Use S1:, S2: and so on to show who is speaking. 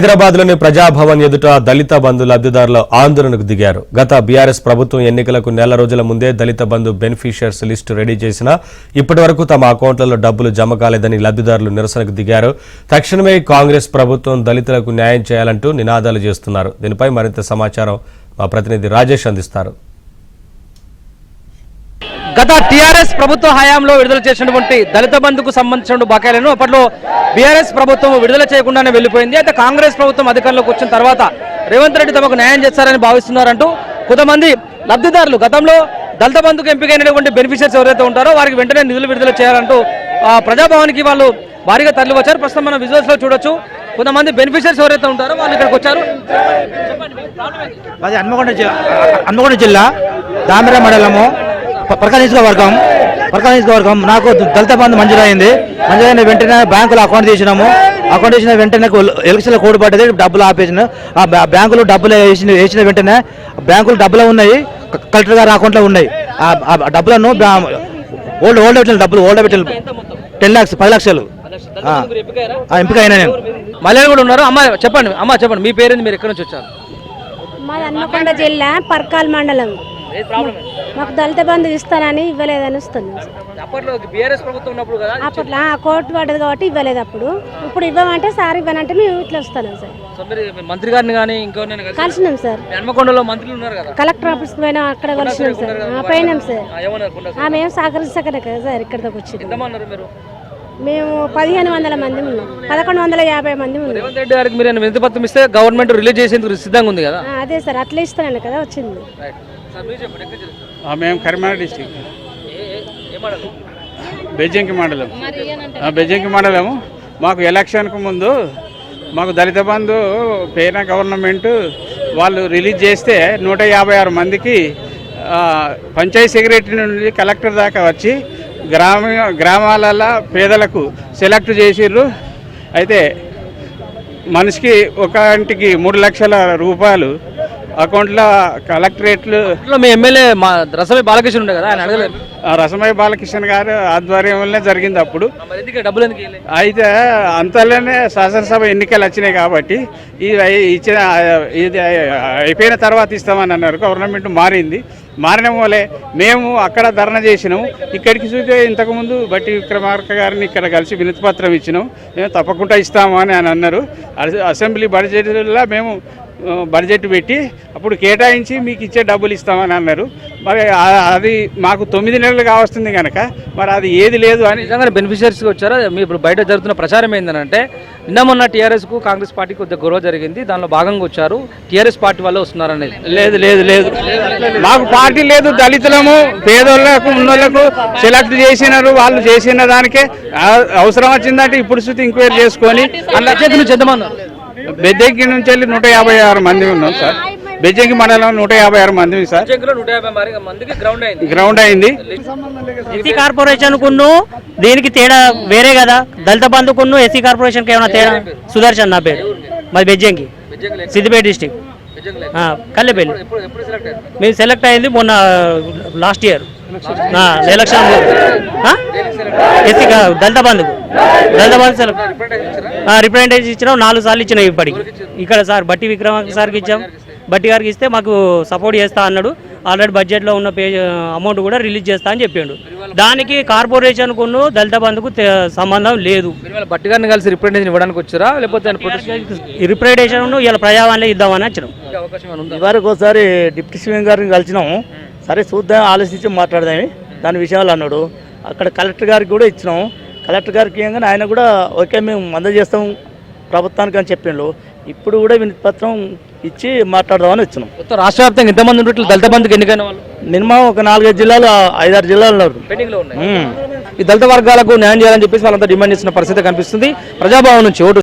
S1: హైదరాబాద్లోని ప్రజాభవన్ ఎదుట దళిత బంధు లబ్ధిదారులు ఆందోళనకు దిగారు. గత బీఆర్ఎస్ ప్రభుత్వం ఎన్నికలకు నెల రోజుల ముందే దళిత బంధు బెనిఫిషియర్స్ లిస్టు రెడీ చేసినా ఇప్పటి వరకు తమ అకౌంట్లలో డబ్బులు జమ కాలేదని లబ్ధిదారులు నిరసనకు దిగారు. తక్షణమే కాంగ్రెస్ ప్రభుత్వం దళితులకు న్యాయం చేయాలంటూ నినాదాలు చేస్తున్నారు. దీనిపై మరింత సమాచారం మా ప్రతినిధి రాజేష్ అందిస్తారు.
S2: గత టీఆర్ఎస్ ప్రభుత్వ హయాంలో విడుదల చేసినటువంటి దళిత బంధుకు సంబంధించిన బకాయిలను అప్పట్లో బీఆర్ఎస్ ప్రభుత్వం విడుదల చేయకుండానే వెళ్లిపోయింది. అయితే కాంగ్రెస్ ప్రభుత్వం అధికారంలోకి వచ్చిన తర్వాత రేవంత్ రెడ్డి తమకు న్యాయం చేస్తారని భావిస్తున్నారంటూ కొంతమంది లబ్ధిదారులు గతంలో దళిత బంధుకు ఎంపికైనటువంటి బెనిఫిషియర్స్ ఎవరైతే ఉంటారో వారికి వెంటనే నిధులు విడుదల చేయాలంటూ ప్రజాభవన్కి వాళ్ళు భారీగా తరలి వచ్చారు. ప్రస్తుతం మనం విజువల్స్ లో చూడొచ్చు. కొంతమంది బెనిఫిషియర్స్ ఎవరైతే ఉంటారో వాళ్ళు ఇక్కడికి వచ్చారు.
S3: అది హన్మకొండ జిల్లా దామిర మండలము పరకా నియోజకవర్గం నాకు దళిత బంధు మంజూరైంది. వెంటనే బ్యాంకులో అకౌంట్ తీసినాము. అకౌంట్ తీసిన వెంటనే ఎలక్షన్లో కోడ్ పడ్డది, డబ్బులు ఆపేసిన. ఆ బ్యాంకులో డబ్బులు వేసిన వెంటనే బ్యాంకులు డబ్బులు ఉన్నాయి, కలెక్టర్ గారి అకౌంట్లో ఉన్నాయి. ఆ డబ్బులను ఓల్డ్ పెట్టిన 10 lakhs 10 లక్షలు ఎంపిక అయినా నేను.
S2: మళ్ళీ కూడా ఉన్నారు. చెప్పండి మీ పేరు, మీరు ఎక్కడి నుంచి వచ్చారు?
S4: మాది హన్మకొండ జిల్లా పర్కాల్ మండలం. మాకు దళిత బంధు ఇస్తానని ఇవ్వలేదని వస్తుంది.
S2: అప్పట్లో బీఆర్ఎస్ ప్రభుత్వం ఉన్నప్పుడు కదా,
S4: అప్పట్లో కోర్టు పడ్డది కాబట్టి ఇవ్వలేదు. ఇప్పుడు ఇవ్వమంటే సార్ ఇవ్వనంటే మేము ఇట్లా వస్తాను సార్.
S2: మంత్రి గారిని కానీ
S4: కలిసినాం సార్.
S2: హన్మకొండలో మంత్రులు ఉన్నారు కదా,
S4: కలెక్టర్ ఆఫీస్ పోయినా అక్కడ కలిసినాం సార్. పోయినాం సార్. ఆమె ఏం సహకరించకనే కదా సార్ ఇక్కడ దాకా వచ్చింది. మేము 1500 మంది ఉన్నాం, 1150 మంది ఉన్నాం.
S2: రేవంత్ రెడ్డి గారికి మీరు వినతి పత్రం ఇస్తే గవర్నమెంట్ రిలీజ్ చేసేందుకు సిద్ధంగా ఉంది కదా.
S4: అదే సార్, అట్లా ఇస్తానని కదా వచ్చింది.
S5: మేము కరీంనగర్ డిస్ట్రిక్ట్ బెజ్జంకి మండలము. మాకు ఎలక్షన్కు ముందు మాకు దళిత బంధు పేరున గవర్నమెంట్ వాళ్ళు రిలీజ్ చేస్తే 156 మందికి పంచాయతీ సెక్రటరీ నుండి కలెక్టర్ దాకా వచ్చి గ్రామాలలో పేదలకు సెలెక్ట్ చేసిర్రు. అయితే మనిషికి ఒక ఇంటికి 3 లక్షల రూపాయలు అకౌంట్లో కలెక్టరేట్లు.
S2: మీ ఎమ్మెల్యే రసమై బాలకృష్ణ ఉండే కదా, ఆయన అడగలేదు.
S5: రసమై బాలకృష్ణ గారు ఆధ్వర్యంలోనే జరిగింది అప్పుడు.
S2: డబ్బులు
S5: అయితే అంతలోనే శాసనసభ ఎన్నికలు వచ్చినాయి కాబట్టి ఇది అయిపోయిన తర్వాత ఇస్తామని అన్నారు. గవర్నమెంట్ మారిన మూలే మేము అక్కడ ధర్నా చేసినాము. ఇక్కడికి చూస్తే ఇంతకుముందు బట్టి విక్రమార్క గారిని ఇక్కడ కలిసి వినతి పత్రం ఇచ్చినాం. మేము తప్పకుండా ఇస్తాము అని అన్నారు. అసెంబ్లీ బడ్జెట్లో మేము బడ్జెట్ పెట్టి అప్పుడు కేటాయించి మీకు ఇచ్చే డబ్బులు ఇస్తామని అన్నారు. మరి అది మాకు 9 నెలలు కావస్తుంది కనుక మరి అది ఏది లేదు అని
S2: నిజంగా బెనిఫిషియర్స్కి వచ్చారా? మీ ఇప్పుడు బయట జరుగుతున్న ప్రచారం ఏంటంటే నిన్న మొన్న టీఆర్ఎస్కు కాంగ్రెస్ పార్టీకి కొద్దిగా గొడవ జరిగింది, దానిలో భాగంగా వచ్చారు, టీఆర్ఎస్ పార్టీ వల్ల వస్తున్నారనేది.
S5: లేదు మాకు పార్టీ లేదు. దళితులము పేదోళ్లకు ఉన్నోళ్లకు సెలెక్ట్ చేసినారు. వాళ్ళు చేసిన దానికే అవసరం వచ్చిందంటే ఇప్పుడు శృతి ఎంక్వైరీ చేసుకొని బెజ్జంకి నుంచి వెళ్ళి 156 మంది ఉన్నాం సార్. బెజ్జంకి మండలం 156 మంది సార్. గ్రౌండ్ అయింది.
S6: ఎస్సీ కార్పొరేషన్ కున్ను దీనికి తేడా వేరే కదా. దళిత బంధు కున్ను ఎస్సీ కార్పొరేషన్ కి ఏమైనా తేడా? సుదర్శన్ నా పేరు, మాది బెజ్జంకి, సిద్దిపేట డిస్టిక్, కల్లెపల్లి. మేము సెలెక్ట్ అయింది మొన్న లాస్ట్ ఇయర్ ఎలక్షన్. ఎస్సీ దళిత బంధు సెలెక్ట్ రిప్రజెంటేషన్ ఇచ్చినాం. 4 సార్లు ఇచ్చినాం ఇప్పటికి. ఇక్కడ సార్ బట్టి విక్రమార్క సార్కి ఇచ్చాం. బట్టి గారికి ఇస్తే మాకు సపోర్ట్ చేస్తా అన్నాడు. ఆల్రెడీ బడ్జెట్లో ఉన్న అమౌంట్ కూడా రిలీజ్ చేస్తా అని చెప్పిండు. దానికి కార్పొరేషన్ కును దళిత బంధుకు సంబంధం లేదు.
S2: బట్టి గారిని కలిసి రిప్రజెంటేషన్ ఇవ్వడానికి వచ్చారా, లేకపోతే
S6: రిప్రజెంటేషన్ ఇలా ప్రజావాణిలో ఇద్దామని వచ్చినాం.
S3: ఇవరకు ఒకసారి డిప్యూటీ సీఎం గారిని కలిసినాము. సరే చూద్దాం, ఆలోచించి మాట్లాడదామని దాని విషయాలు అన్నాడు. అక్కడ కలెక్టర్ గారికి కూడా ఇచ్చినాము. కలెక్టర్ గారికి ఇవ్వగానే ఆయన కూడా ఓకే మేము అందజేస్తాం ప్రభుత్వానికి అని చెప్పిండు. ఇప్పుడు కూడా వినతి పత్రం ఇచ్చి మాట్లాడదామని వచ్చినాం.
S2: మొత్తం రాష్ట్ర వ్యాప్తంగా ఎంతమంది ఉన్నట్లు దళిత బంధుకి ఎన్నికైన వాళ్ళు?
S3: మినిమం ఒక 4-5 జిల్లాలు 5-6 జిల్లాలు ఉన్నారు.
S2: ఈ దళిత వర్గాలకు న్యాయం చేయాలని చెప్పేసి వాళ్ళంతా డిమాండ్ చేస్తున్న పరిస్థితి కనిపిస్తుంది. ప్రజాభవన్ నుంచి ఓటు